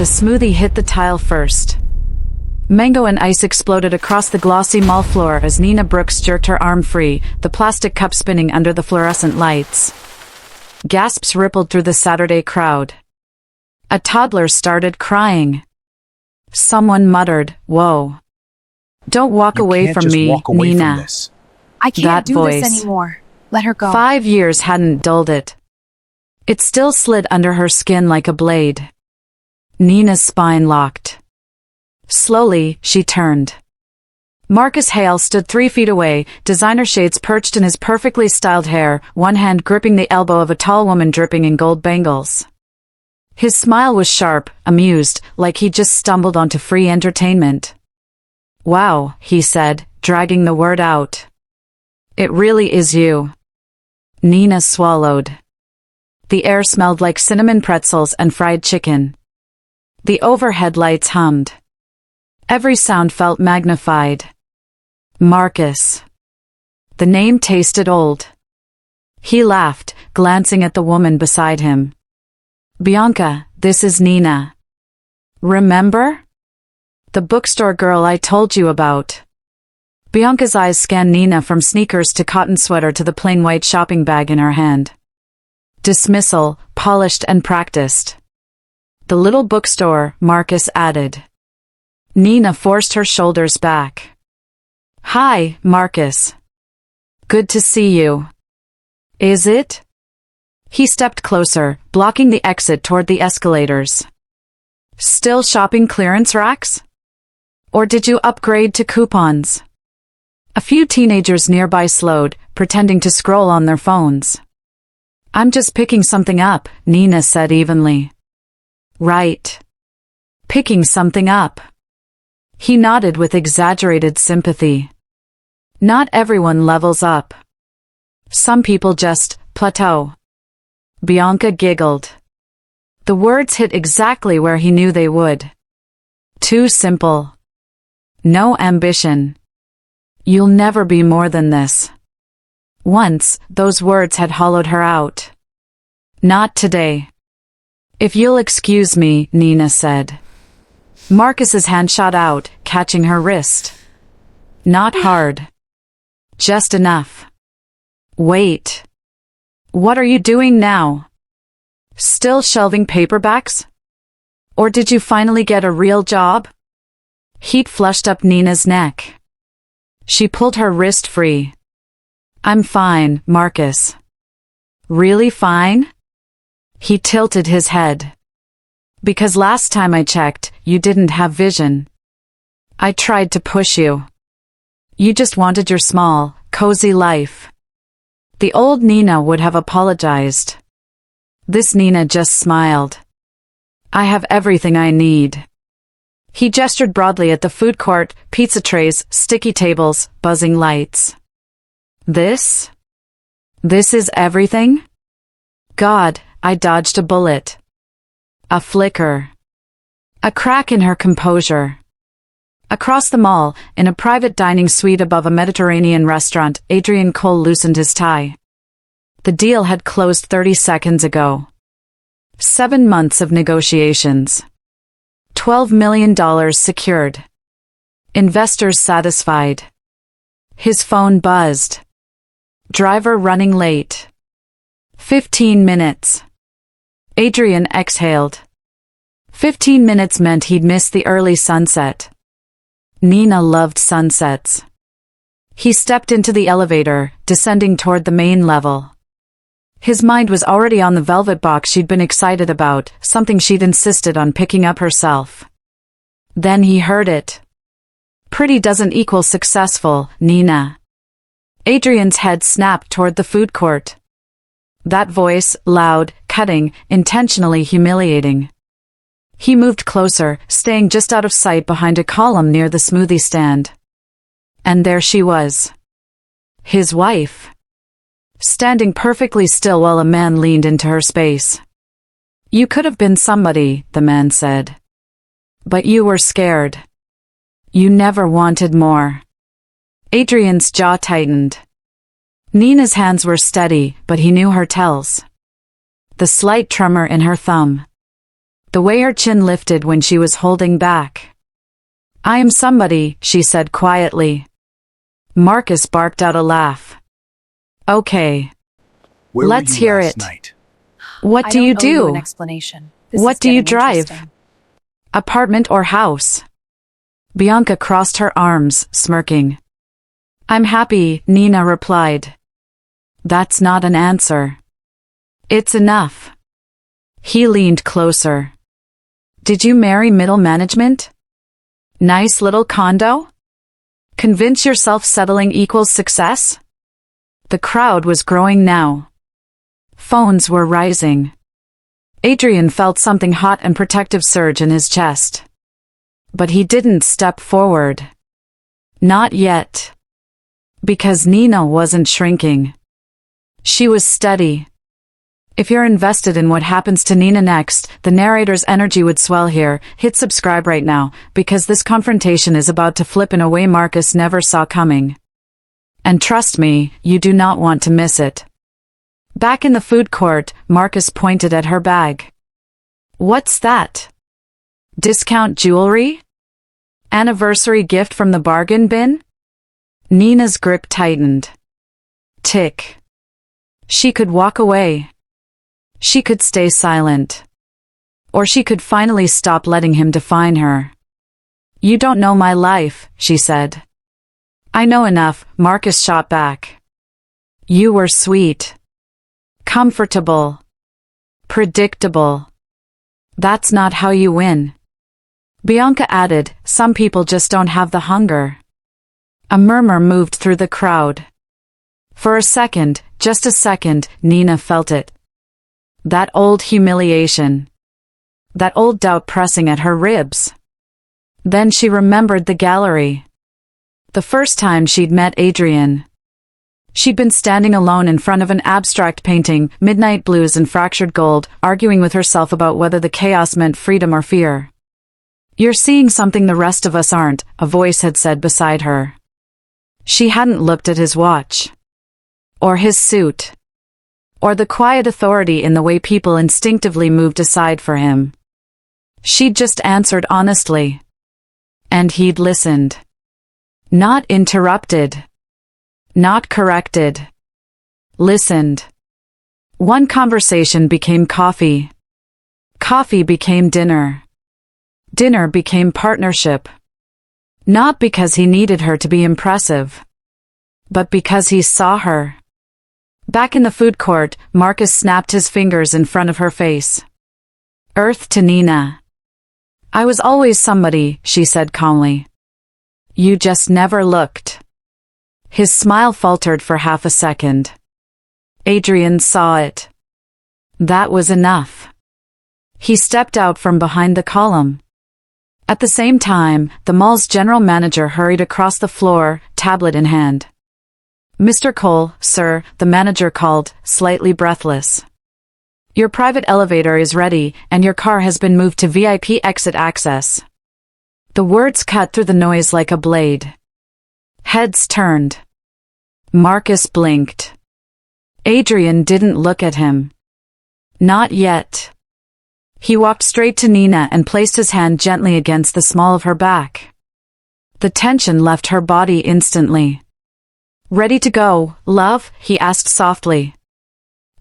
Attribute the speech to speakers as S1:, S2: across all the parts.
S1: the smoothie hit the tile first. Mango and ice exploded across the glossy mall floor as Nina Brooks jerked her arm free, the plastic cup spinning under the fluorescent lights. Gasps rippled through the Saturday crowd. A toddler started crying. Someone muttered, "Whoa. Don't walk away from me, Nina."
S2: I can't do this anymore. Let her go.
S1: 5 years hadn't dulled it. It still slid under her skin like a blade. Nina's spine locked. Slowly, she turned. Marcus Hale stood 3 feet away, designer shades perched in his perfectly styled hair, one hand gripping the elbow of a tall woman dripping in gold bangles. His smile was sharp, amused, like he'd just stumbled onto free entertainment. "Wow," he said, dragging the word out. "It really is you." Nina swallowed. The air smelled like cinnamon pretzels and fried chicken. The overhead lights hummed. Every sound felt magnified. Marcus. The name tasted old. He laughed, glancing at the woman beside him. "Bianca, this is Nina. Remember? The bookstore girl I told you about." Bianca's eyes scanned Nina from sneakers to cotton sweater to the plain white shopping bag in her hand. Dismissal, polished and practiced. "The little bookstore," Marcus added. Nina forced her shoulders back. "Hi, Marcus. Good to see you. Is it?" He stepped closer, blocking the exit toward the escalators. "Still shopping clearance racks? Or did you upgrade to coupons?" A few teenagers nearby slowed, pretending to scroll on their phones. "I'm just picking something up," Nina said evenly. "Right. Picking something up." He nodded with exaggerated sympathy. "Not everyone levels up. Some people just plateau." Bianca giggled. The words hit exactly where he knew they would. Too simple. No ambition. "You'll never be more than this." Once, those words had hollowed her out. "Not today." "If you'll excuse me," Nina said. Marcus's hand shot out, catching her wrist. Not hard. Just enough. "Wait. What are you doing now? Still shelving paperbacks? Or did you finally get a real job?" Heat flushed up Nina's neck. She pulled her wrist free. "I'm fine, Marcus." "Really fine?" He tilted his head. "Because last time I checked, you didn't have vision. I tried to push you. You just wanted your small, cozy life." The old Nina would have apologized. This Nina just smiled. "I have everything I need." He gestured broadly at the food court, pizza trays, sticky tables, buzzing lights. This is everything? God, I dodged a bullet. A flicker. A crack in her composure. Across the mall, in a private dining suite above a Mediterranean restaurant, Adrian Cole loosened his tie. The deal had closed 30 seconds ago. 7 months of negotiations. $12 million secured. Investors satisfied. His phone buzzed. Driver running late. 15 minutes. Adrian exhaled. 15 minutes meant he'd miss the early sunset. Nina loved sunsets. He stepped into the elevator, descending toward the main level. His mind was already on the velvet box she'd been excited about, something she'd insisted on picking up herself. Then he heard it. "Pretty doesn't equal successful, Nina." Adrian's head snapped toward the food court. That voice, loud, cutting, intentionally humiliating. He moved closer, staying just out of sight behind a column near the smoothie stand. And there she was. His wife. Standing perfectly still while a man leaned into her space. "You could have been somebody," the man said. "But you were scared. You never wanted more." Adrian's jaw tightened. Nina's hands were steady, but he knew her tells. The slight tremor in her thumb. the way her chin lifted when she was holding back. I am somebody, she said quietly. Marcus barked out a laugh. Okay. Let's hear it. What do you do?
S2: I don't owe you an explanation.
S1: What do you drive? Apartment or house? Bianca crossed her arms, smirking. I'm happy, Nina replied. That's not an answer. It's enough. He leaned closer. Did you marry middle management? Nice little condo? Convince yourself settling equals success? The crowd was growing now. Phones were rising. Adrian felt something hot and protective surge in his chest. But he didn't step forward. Not yet. Because Nina wasn't shrinking. She was steady. If you're invested in what happens to Nina next, the narrator's energy would swell here. Hit subscribe right now, because this confrontation is about to flip in a way Marcus never saw coming. And trust me, you do not want to miss it. Back in the food court, Marcus pointed at her bag. What's that? Discount jewelry? Anniversary gift from the bargain bin? Nina's grip tightened. Tick. She could walk away. She could stay silent. Or she could finally stop letting him define her. You don't know my life, she said. I know enough, Marcus shot back. You were sweet. Comfortable. Predictable. That's not how you win. Bianca added, some people just don't have the hunger. A murmur moved through the crowd. For a second, just a second, Nina felt it. That old humiliation. That old doubt pressing at her ribs. Then she remembered the gallery. The first time she'd met Adrian. She'd been standing alone in front of an abstract painting, midnight blues and fractured gold, arguing with herself about whether the chaos meant freedom or fear. You're seeing something the rest of us aren't, a voice had said beside her. She hadn't looked at his watch. Or his suit. Or the quiet authority in the way people instinctively moved aside for him. She'd just answered honestly. And he'd listened. Not interrupted. Not corrected. Listened. One conversation became coffee. Coffee became dinner. Dinner became partnership. Not because he needed her to be impressive. But because he saw her. Back in the food court, Marcus snapped his fingers in front of her face. Earth to Nina. I was always somebody, she said calmly. You just never looked. His smile faltered for half a second. Adrian saw it. That was enough. He stepped out from behind the column. At the same time, the mall's general manager hurried across the floor, tablet in hand. Mr. Cole, sir, the manager called, slightly breathless. Your private elevator is ready, and your car has been moved to VIP exit access. The words cut through the noise like a blade. Heads turned. Marcus blinked. Adrian didn't look at him. Not yet. He walked straight to Nina and placed his hand gently against the small of her back. The tension left her body instantly. Ready to go, love? He asked softly.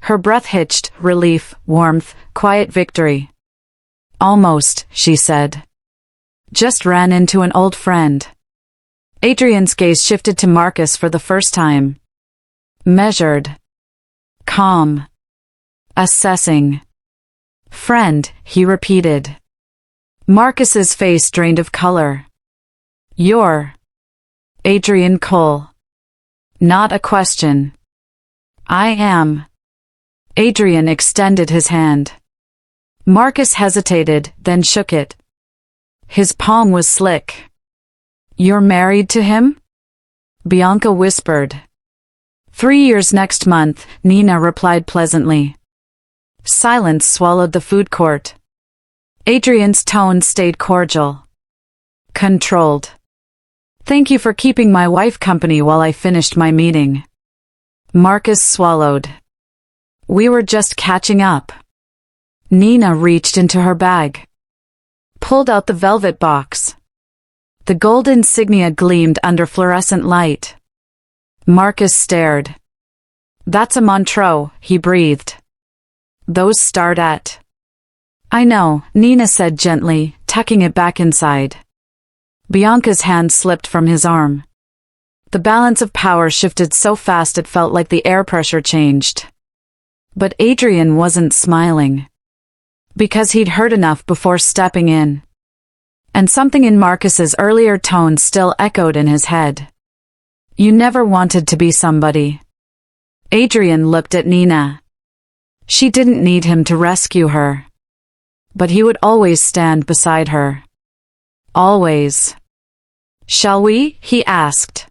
S1: Her breath hitched, relief, warmth, quiet victory. Almost, she said. Just ran into an old friend. Adrian's gaze shifted to Marcus for the first time. Measured. Calm. Assessing. Friend, he repeated. Marcus's face drained of color. You're Adrian Cole. Not a question. I am. Adrian extended his hand. Marcus hesitated, then shook it. His palm was slick. You're married to him? Bianca whispered. 3 years next month, Nina replied pleasantly. Silence swallowed the food court. Adrian's tone stayed cordial. Controlled. Thank you for keeping my wife company while I finished my meeting. Marcus swallowed. We were just catching up. Nina reached into her bag, pulled out the velvet box. The gold insignia gleamed under fluorescent light. Marcus stared. "That's a Montreux," he breathed. "Those start at—" "I know," Nina said gently, tucking it back inside. Bianca's hand slipped from his arm. The balance of power shifted so fast it felt like the air pressure changed. But Adrian wasn't smiling. Because he'd heard enough before stepping in. And something in Marcus's earlier tone still echoed in his head. "You never wanted to be somebody." Adrian looked at Nina. She didn't need him to rescue her. But he would always stand beside her. Always. "Shall we?" he asked.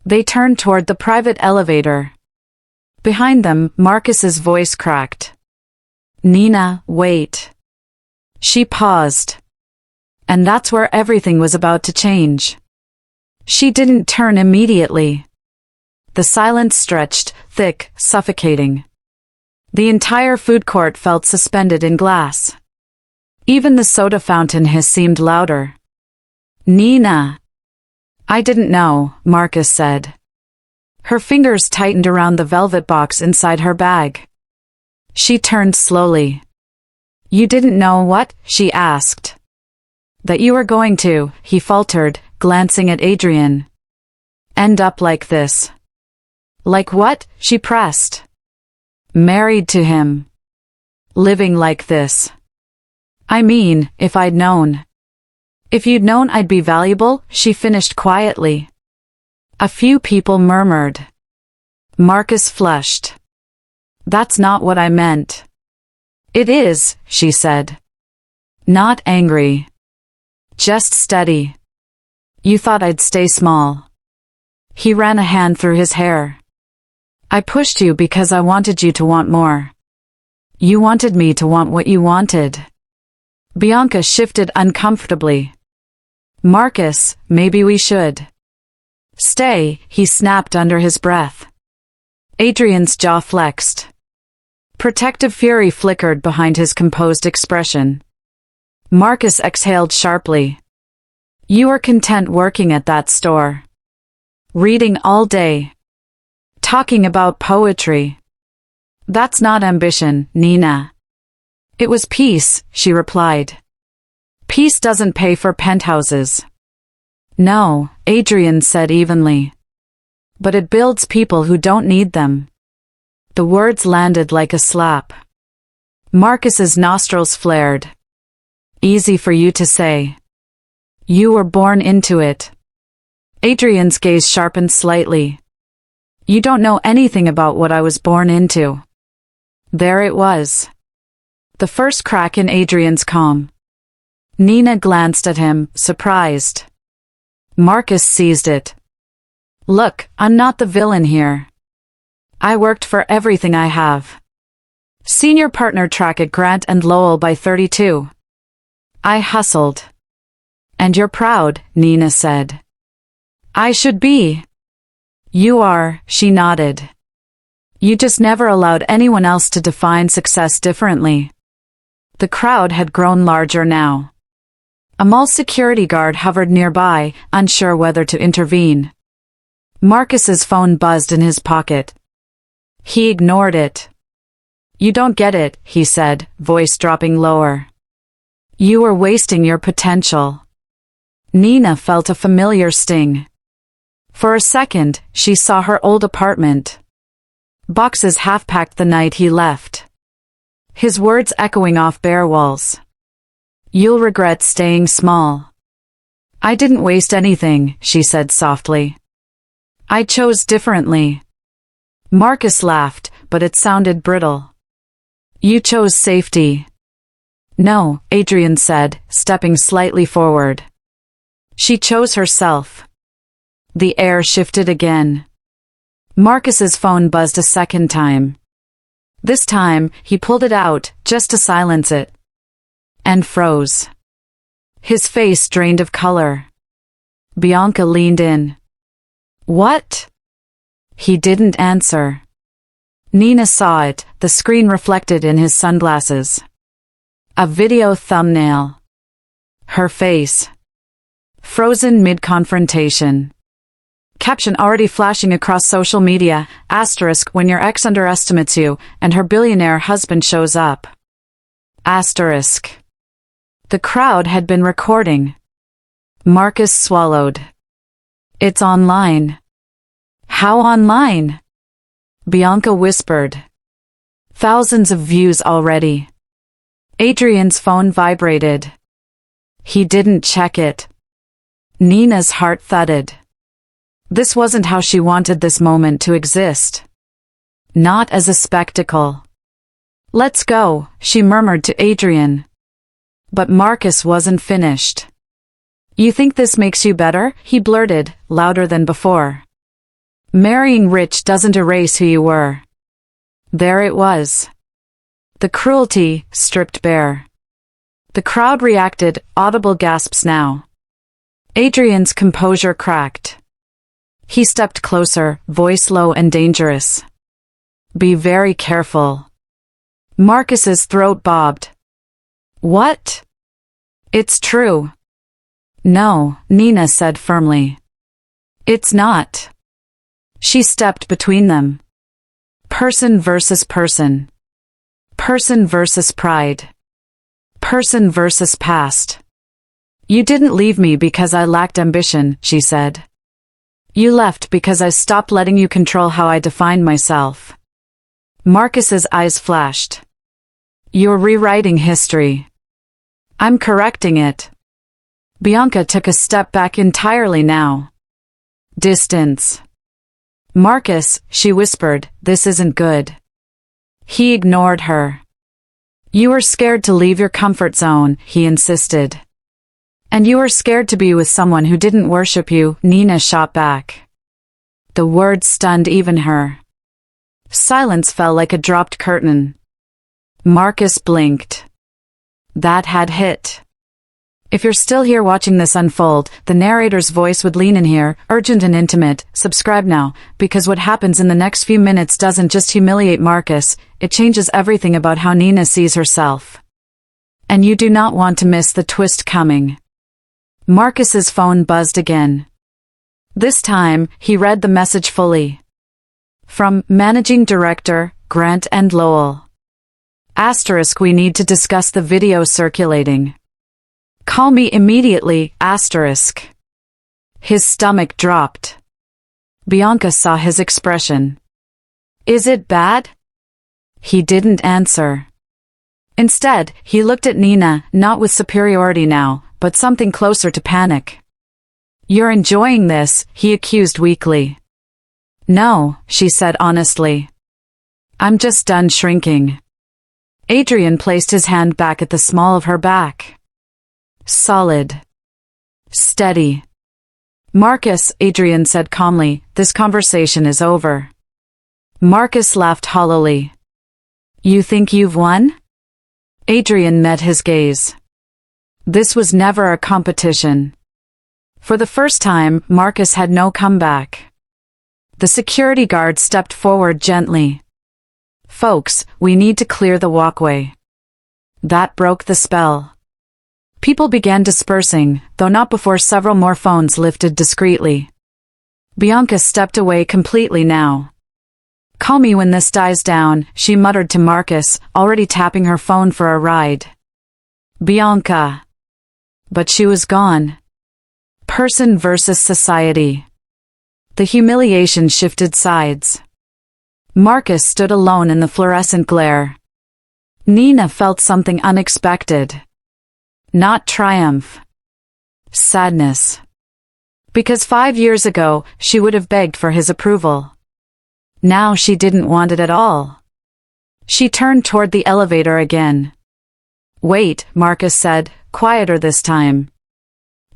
S1: They turned toward the private elevator. Behind them, Marcus's voice cracked. "Nina, wait." She paused. And that's where everything was about to change. She didn't turn immediately. The silence stretched, thick, suffocating. The entire food court felt suspended in glass. Even the soda fountain hiss seemed louder. "Nina." "I didn't know," Marcus said. Her fingers tightened around the velvet box inside her bag. She turned slowly. "You didn't know what?" she asked. "That you were going to," he faltered, glancing at Adrian. "End up like this." "Like what?" she pressed. "Married to him. Living like this." "I mean, if I'd known." "If you'd known I'd be valuable," she finished quietly. A few people murmured. Marcus flushed. "That's not what I meant." "It is," she said. Not angry. Just steady. "You thought I'd stay small." He ran a hand through his hair. "I pushed you because I wanted you to want more. You wanted me to want what you wanted." Bianca shifted uncomfortably. "Marcus, maybe we should." "Stay," he snapped under his breath. Adrian's jaw flexed. Protective fury flickered behind his composed expression. Marcus exhaled sharply. "You were content working at that store. Reading all day. Talking about poetry. That's not ambition, Nina." "It was peace," she replied. "Peace doesn't pay for penthouses." "No," Adrian said evenly. "But it builds people who don't need them." The words landed like a slap. Marcus's nostrils flared. "Easy for you to say. You were born into it." Adrian's gaze sharpened slightly. "You don't know anything about what I was born into." There it was. The first crack in Adrian's calm. Nina glanced at him, surprised. Marcus seized it. "Look, I'm not the villain here. I worked for everything I have. Senior partner track at Grant and Lowell by 32. I hustled." "And you're proud," Nina said. "I should be." "You are," she nodded. "You just never allowed anyone else to define success differently." The crowd had grown larger now. A mall security guard hovered nearby, unsure whether to intervene. Marcus's phone buzzed in his pocket. He ignored it. "You don't get it," he said, voice dropping lower. "You were wasting your potential." Nina felt a familiar sting. For a second, she saw her old apartment. Boxes half-packed the night he left. His words echoing off bare walls. "You'll regret staying small." "I didn't waste anything," she said softly. "I chose differently." Marcus laughed, but it sounded brittle. "You chose safety." "No," Adrian said, stepping slightly forward. "She chose herself." The air shifted again. Marcus's phone buzzed a second time. This time, he pulled it out, just to silence it. And froze. His face drained of color. Bianca leaned in. "What?" He didn't answer. Nina saw it, the screen reflected in his sunglasses. A video thumbnail. Her face. Frozen mid-confrontation. Caption already flashing across social media, asterisk when your ex underestimates you and her billionaire husband shows up. Asterisk. The crowd had been recording. Marcus swallowed. It's online. How online? Bianca whispered. Thousands of views already. Adrian's phone vibrated. He didn't check it. Nina's heart thudded. This wasn't how she wanted this moment to exist. Not as a spectacle. Let's go, she murmured to Adrian. But Marcus wasn't finished. You think this makes you better? He blurted, louder than before. Marrying rich doesn't erase who you were. There it was. The cruelty, stripped bare. The crowd reacted, audible gasps now. Adrian's composure cracked. He stepped closer, voice low and dangerous. Be very careful. Marcus's throat bobbed. What? It's true. No, Nina said firmly. It's not. She stepped between them. Person versus person. Person versus pride. Person versus past. You didn't leave me because I lacked ambition, she said. You left because I stopped letting you control how I defined myself. Marcus's eyes flashed. You're rewriting history. I'm correcting it. Bianca took a step back entirely now. Distance. Marcus, she whispered, this isn't good. He ignored her. You were scared to leave your comfort zone, he insisted. And you were scared to be with someone who didn't worship you, Nina shot back. The words stunned even her. Silence fell like a dropped curtain. Marcus blinked. That had hit. If you're still here watching this unfold, the narrator's voice would lean in here, urgent and intimate. Subscribe now, because what happens in the next few minutes doesn't just humiliate Marcus, it changes everything about how Nina sees herself. And you do not want to miss the twist coming. Marcus's phone buzzed again. This time, he read the message fully. From Managing Director, Grant and Lowell. Asterisk we need to discuss the video circulating. Call me immediately, asterisk. His stomach dropped. Bianca saw his expression. Is it bad? He didn't answer. Instead, he looked at Nina, not with superiority now, but something closer to panic. You're enjoying this, he accused weakly. No, she said honestly. I'm just done shrinking. Adrian placed his hand back at the small of her back. Solid. Steady. Marcus, Adrian said calmly, this conversation is over. Marcus laughed hollowly. You think you've won? Adrian met his gaze. This was never a competition. For the first time, Marcus had no comeback. The security guard stepped forward gently. Folks, we need to clear the walkway. That broke the spell. People began dispersing, though not before several more phones lifted discreetly. Bianca stepped away completely now. Call me when this dies down, she muttered to Marcus, already tapping her phone for a ride. Bianca. But she was gone. Person versus society. The humiliation shifted sides. Marcus stood alone in the fluorescent glare. Nina felt something unexpected. Not triumph. Sadness. Because 5 years ago, she would have begged for his approval. Now she didn't want it at all. She turned toward the elevator again. Wait, Marcus said, quieter this time.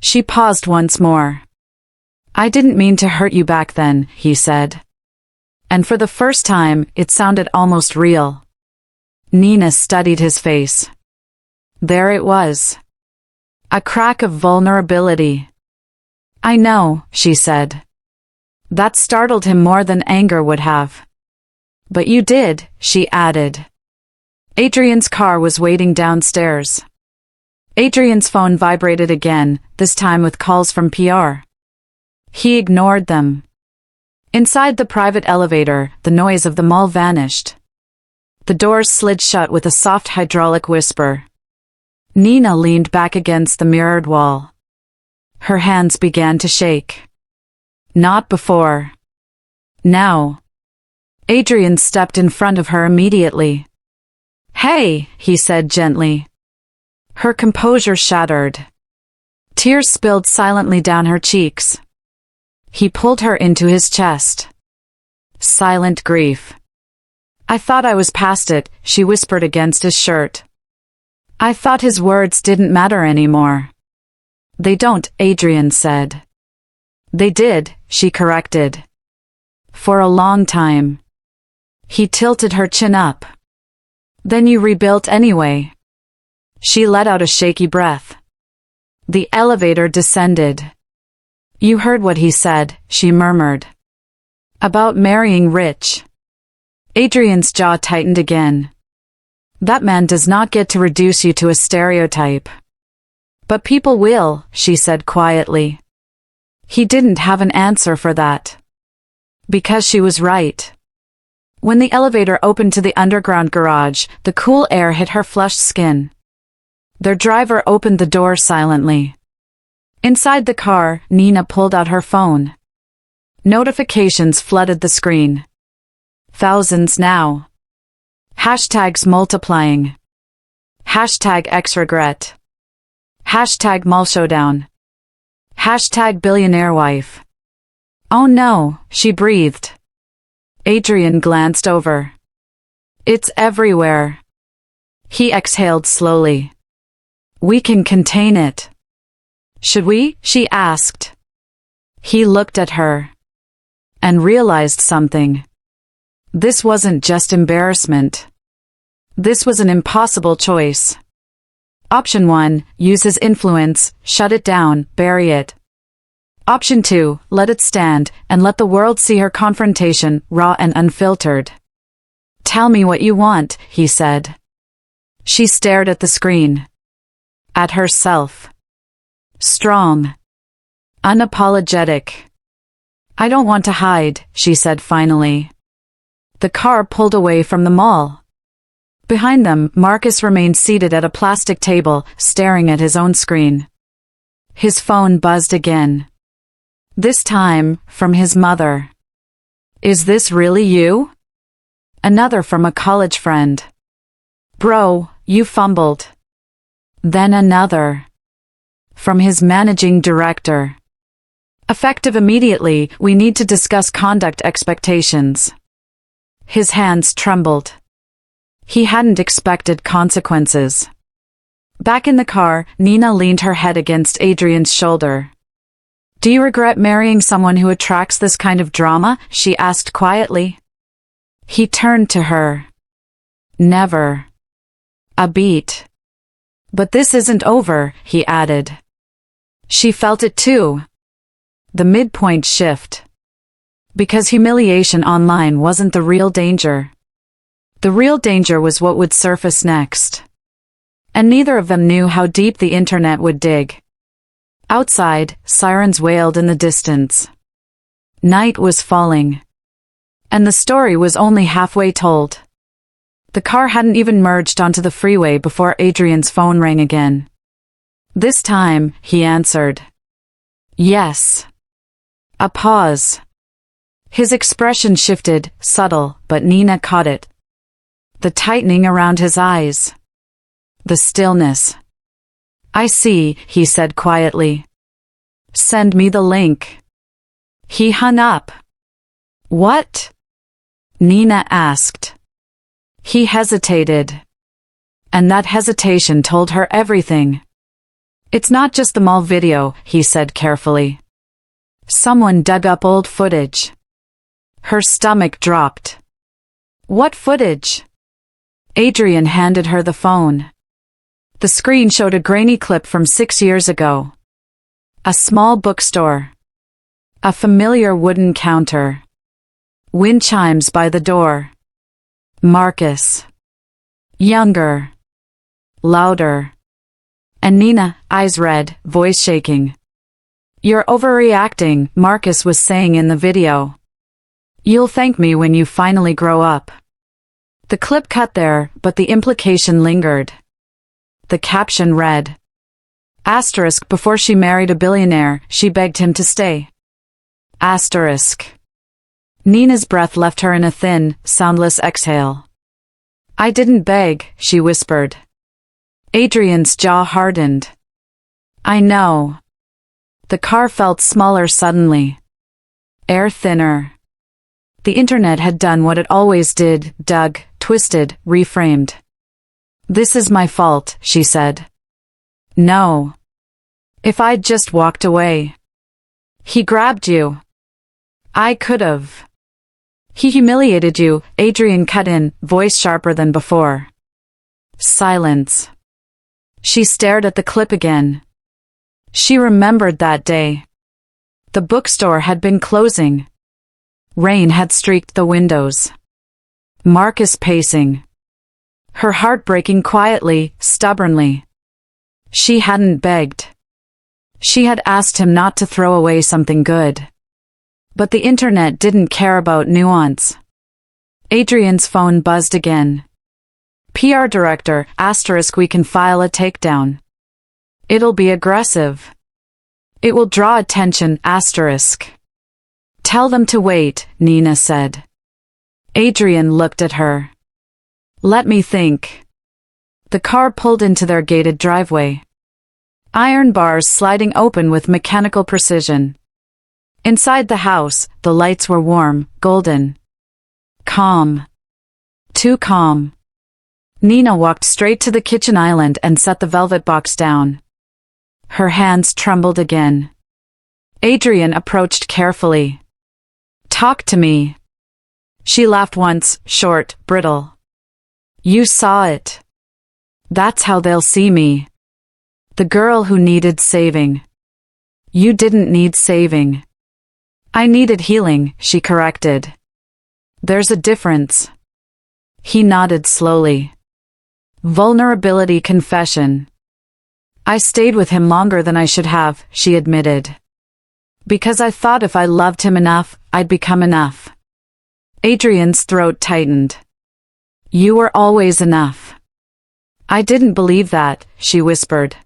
S1: She paused once more. I didn't mean to hurt you back then, he said. And for the first time, it sounded almost real. Nina studied his face. There it was. A crack of vulnerability. I know, she said. That startled him more than anger would have. But you did, she added. Adrian's car was waiting downstairs. Adrian's phone vibrated again, this time with calls from PR. He ignored them. Inside the private elevator, the noise of the mall vanished. The doors slid shut with a soft hydraulic whisper. Nina leaned back against the mirrored wall. Her hands began to shake. Not before. Now. Adrian stepped in front of her immediately. "Hey," he said gently. Her composure shattered. Tears spilled silently down her cheeks. He pulled her into his chest. Silent grief. "I thought I was past it," she whispered against his shirt. "I thought his words didn't matter anymore." "They don't," Adrian said. "They did," she corrected. "For a long time." He tilted her chin up. "Then you rebuilt anyway." She let out a shaky breath. The elevator descended. "You heard what he said," she murmured. "About marrying rich." Adrian's jaw tightened again. "That man does not get to reduce you to a stereotype." "But people will," she said quietly. He didn't have an answer for that. Because she was right. When the elevator opened to the underground garage, the cool air hit her flushed skin. Their driver opened the door silently. Inside the car, Nina pulled out her phone. Notifications flooded the screen. Thousands now. Hashtags multiplying. Hashtag ex-regret. Hashtag mall showdown. Hashtag billionaire wife. "Oh no," she breathed. Adrian glanced over. "It's everywhere." He exhaled slowly. "We can contain it." "Should we?" she asked. He looked at her. And realized something. This wasn't just embarrassment. This was an impossible choice. Option 1, use his influence, shut it down, bury it. Option 2, let it stand, and let the world see her confrontation, raw and unfiltered. "Tell me what you want," he said. She stared at the screen. At herself. Strong. Unapologetic. "I don't want to hide," she said finally. The car pulled away from the mall. Behind them, Marcus remained seated at a plastic table, staring at his own screen. His phone buzzed again. This time, from his mother. "Is this really you?" Another from a college friend. "Bro, you fumbled." Then another. From his managing director. "Effective immediately, we need to discuss conduct expectations." His hands trembled. He hadn't expected consequences. Back in the car, Nina leaned her head against Adrian's shoulder. "Do you regret marrying someone who attracts this kind of drama?" she asked quietly. He turned to her. "Never." A beat. "But this isn't over," he added. She felt it too. The midpoint shift. Because humiliation online wasn't the real danger. The real danger was what would surface next. And neither of them knew how deep the internet would dig. Outside, sirens wailed in the distance. Night was falling. And the story was only halfway told. The car hadn't even merged onto the freeway before Adrian's phone rang again. This time, he answered. Yes. A pause. His expression shifted, subtle, but Nina caught it. The tightening around his eyes. The stillness. "I see," he said quietly. "Send me the link." He hung up. "What?" Nina asked. He hesitated. And that hesitation told her everything. "It's not just the mall video," he said carefully. "Someone dug up old footage." Her stomach dropped. "What footage?" Adrian handed her the phone. The screen showed a grainy clip from 6 years ago. A small bookstore. A familiar wooden counter. Wind chimes by the door. Marcus. Younger. Louder. And Nina, eyes red, voice shaking. You're overreacting, Marcus was saying in the video. You'll thank me when you finally grow up. The clip cut there, but the implication lingered. The caption read, Asterisk, before she married a billionaire, she begged him to stay. Asterisk. Nina's breath left her in a thin, soundless exhale. I didn't beg, she whispered. Adrian's jaw hardened. I know. The car felt smaller suddenly. Air thinner. The internet had done what it always did, dug, twisted, reframed. This is my fault, she said. No. If I'd just walked away. He grabbed you. I could've. He humiliated you, Adrian cut in, voice sharper than before. Silence. She stared at the clip again. She remembered that day. The bookstore had been closing. Rain had streaked the windows. Marcus pacing. Her heart breaking quietly, stubbornly. She hadn't begged. She had asked him not to throw away something good. But the internet didn't care about nuance. Adrian's phone buzzed again. PR director, asterisk, we can file a takedown. It'll be aggressive. It will draw attention, asterisk. Tell them to wait, Nina said. Adrian looked at her. Let me think. The car pulled into their gated driveway. Iron bars sliding open with mechanical precision. Inside the house, the lights were warm, golden. Calm. Too calm. Nina walked straight to the kitchen island and set the velvet box down. Her hands trembled again. Adrian approached carefully. Talk to me. She laughed once, short, brittle. You saw it. That's how they'll see me. The girl who needed saving. You didn't need saving. I needed healing, she corrected. There's a difference. He nodded slowly. Vulnerability confession. I stayed with him longer than I should have, she admitted. Because I thought if I loved him enough, I'd become enough. Adrian's throat tightened. You were always enough. I didn't believe that, she whispered.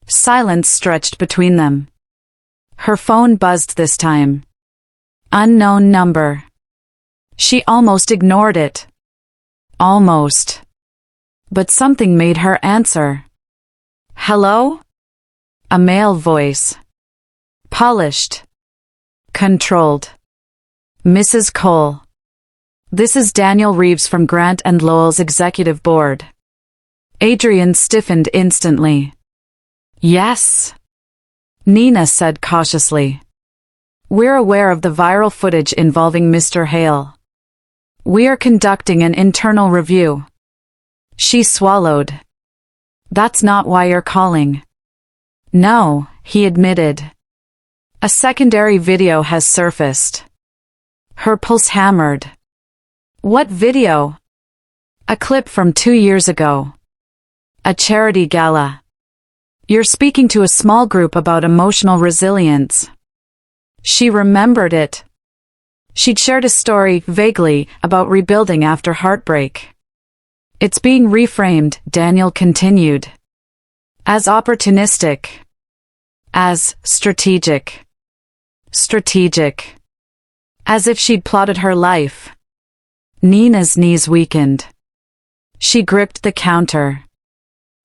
S1: Silence stretched between them. Her phone buzzed this time. Unknown number. She almost ignored it. Almost. But something made her answer. Hello? A male voice. Polished. Controlled. Mrs. Cole. This is Daniel Reeves from Grant and Lowell's executive board. Adrian stiffened instantly. Yes. Nina said cautiously. We're aware of the viral footage involving Mr. Hale. We are conducting an internal review. She swallowed. That's not why you're calling. No, he admitted. A secondary video has surfaced. Her pulse hammered. What video? A clip from 2 years ago. A charity gala. You're speaking to a small group about emotional resilience. She remembered it. She'd shared a story, vaguely, about rebuilding after heartbreak. It's being reframed, Daniel continued. As opportunistic. As strategic. Strategic. As if she'd plotted her life. Nina's knees weakened. She gripped the counter.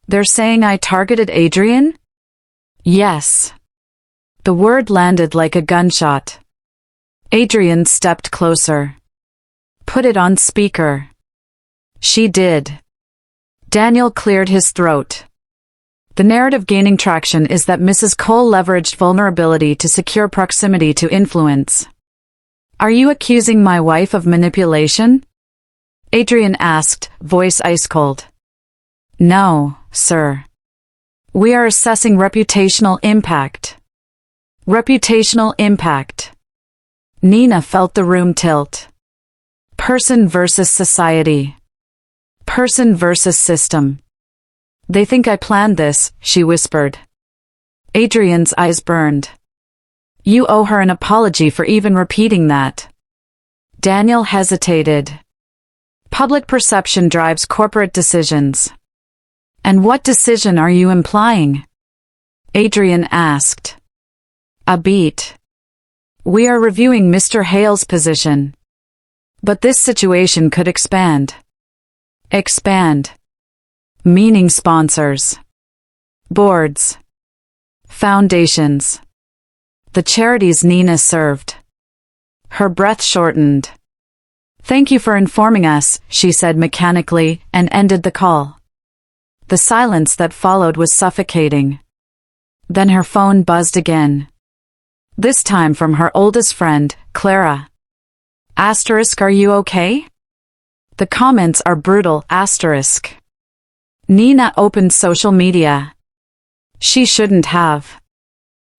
S1: They're saying I targeted Adrian? Yes. The word landed like a gunshot. Adrian stepped closer. Put it on speaker. She did. Daniel cleared his throat. The narrative gaining traction is that Mrs. Cole leveraged vulnerability to secure proximity to influence. Are you accusing my wife of manipulation? Adrian asked, voice ice cold. No, sir. We are assessing reputational impact. Reputational impact. Nina felt the room tilt. Person versus society. Person versus system. They think I planned this, she whispered. Adrian's eyes burned. You owe her an apology for even repeating that. Daniel hesitated. Public perception drives corporate decisions. And what decision are you implying? Adrian asked. A beat. We are reviewing Mr. Hale's position. But this situation could expand. Expand. Meaning sponsors. Boards. Foundations. The charities Nina served. Her breath shortened. Thank you for informing us, she said mechanically, and ended the call. The silence that followed was suffocating. Then her phone buzzed again. This time from her oldest friend, Clara. Asterisk, are you okay? The comments are brutal, asterisk. Nina opened social media. She shouldn't have.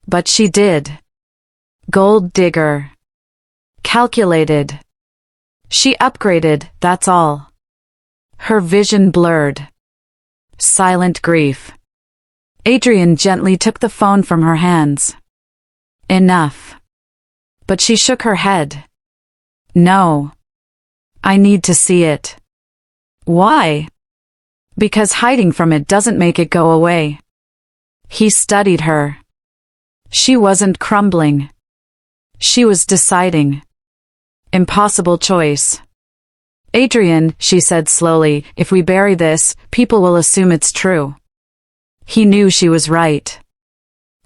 S1: But she did. Gold digger. Calculated. She upgraded, that's all. Her vision blurred. Silent grief. Adrian gently took the phone from her hands. Enough. But she shook her head. No. I need to see it. Why? Because hiding from it doesn't make it go away. He studied her. She wasn't crumbling. She was deciding. Impossible choice. Adrian, she said slowly, if we bury this, people will assume it's true. He knew she was right.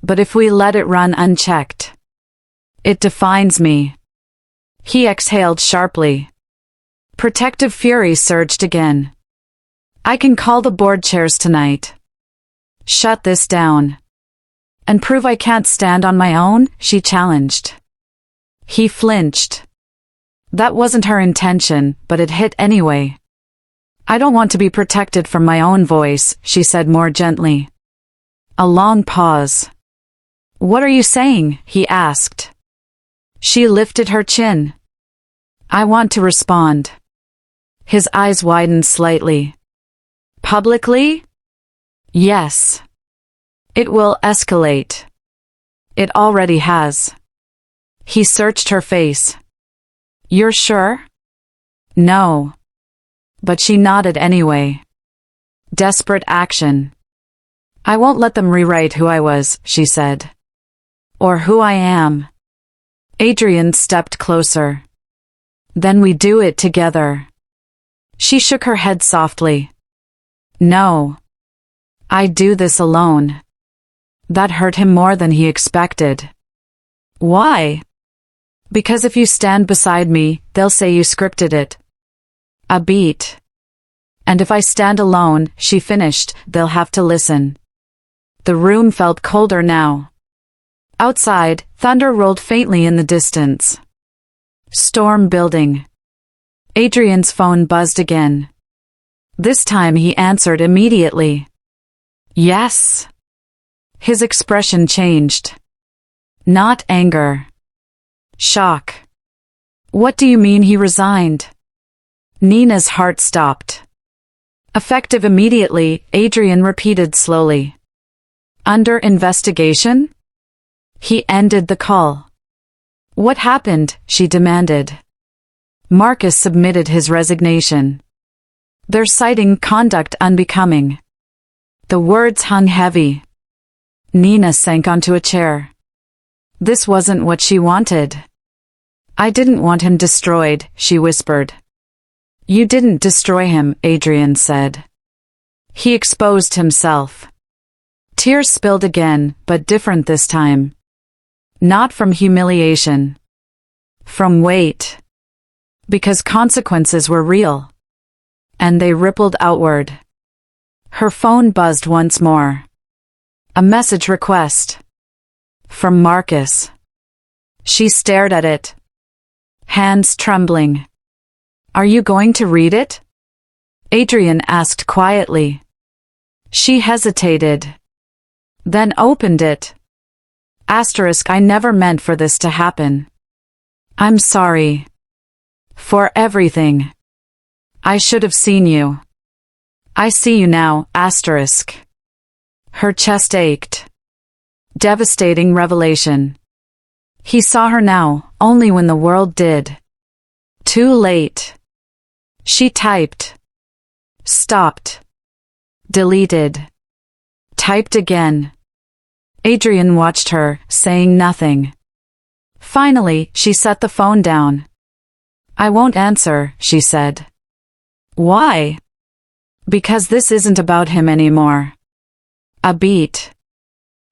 S1: But if we let it run unchecked, it defines me. He exhaled sharply. Protective fury surged again. I can call the board chairs tonight. Shut this down. And prove I can't stand on my own, she challenged. He flinched. That wasn't her intention, but it hit anyway. I don't want to be protected from my own voice, she said more gently. A long pause. What are you saying? He asked. She lifted her chin. I want to respond. His eyes widened slightly. Publicly? Yes. It will escalate. It already has. He searched her face. You're sure? No. But she nodded anyway. Desperate action. I won't let them rewrite who I was, she said. Or who I am. Adrian stepped closer. Then we do it together. She shook her head softly. No. I do this alone. That hurt him more than he expected. Why? Because if you stand beside me, they'll say you scripted it. A beat. And if I stand alone, she finished, they'll have to listen. The room felt colder now. Outside, thunder rolled faintly in the distance. Storm building. Adrian's phone buzzed again. This time he answered immediately. Yes. His expression changed. Not anger. Shock. What do you mean he resigned? Nina's heart stopped. Effective immediately, Adrian repeated slowly. Under investigation? He ended the call. What happened? She demanded. Marcus submitted his resignation. They're citing conduct unbecoming. The words hung heavy. Nina sank onto a chair. This wasn't what she wanted. I didn't want him destroyed, she whispered. You didn't destroy him, Adrian said. He exposed himself. Tears spilled again, but different this time. Not from humiliation. From weight. Because consequences were real. And they rippled outward. Her phone buzzed once more. A message request. From Marcus. She stared at it. Hands trembling. Are you going to read it? Adrian asked quietly. She hesitated. Then opened it. Asterisk, I never meant for this to happen. I'm sorry. For everything. I should have seen you. I see you now, asterisk. Her chest ached. Devastating revelation. He saw her now, only when the world did. Too late. She typed. Stopped. Deleted. Typed again. Adrian watched her, saying nothing. Finally, she set the phone down. I won't answer, she said. Why? Because this isn't about him anymore. A beat.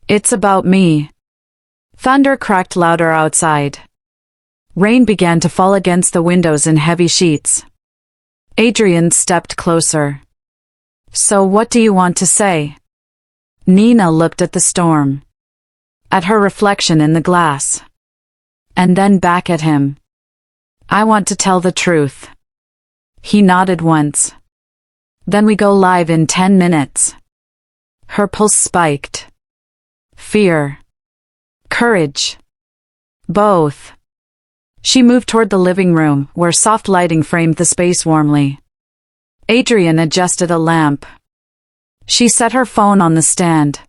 S1: It's about me. Thunder cracked louder outside. Rain began to fall against the windows in heavy sheets. Adrian stepped closer. So what do you want to say? Nina looked at the storm. At her reflection in the glass. And then back at him. I want to tell the truth. He nodded once. Then we go live in 10 minutes. Her pulse spiked. Fear. Courage. Both. She moved toward the living room, where soft lighting framed the space warmly. Adrian adjusted a lamp. She set her phone on the stand.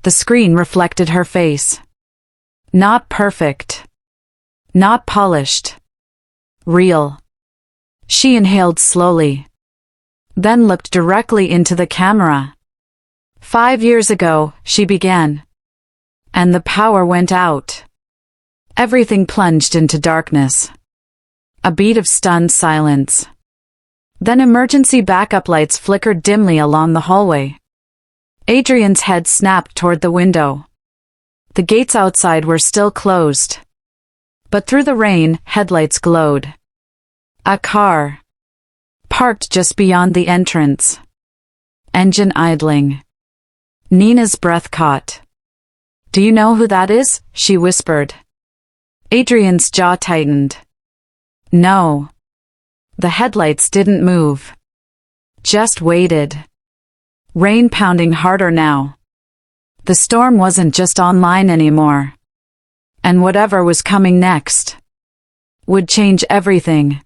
S1: The screen reflected her face. Not perfect. Not polished. Real. She inhaled slowly. Then looked directly into the camera. 5 years ago, she began. And the power went out. Everything plunged into darkness. A beat of stunned silence. Then emergency backup lights flickered dimly along the hallway. Adrian's head snapped toward the window. The gates outside were still closed. But through the rain, headlights glowed. A car. Parked just beyond the entrance. Engine idling. Nina's breath caught. Do you know who that is? She whispered. Adrian's jaw tightened. No. The headlights didn't move. Just waited. Rain pounding harder now. The storm wasn't just online anymore. And whatever was coming next would change everything.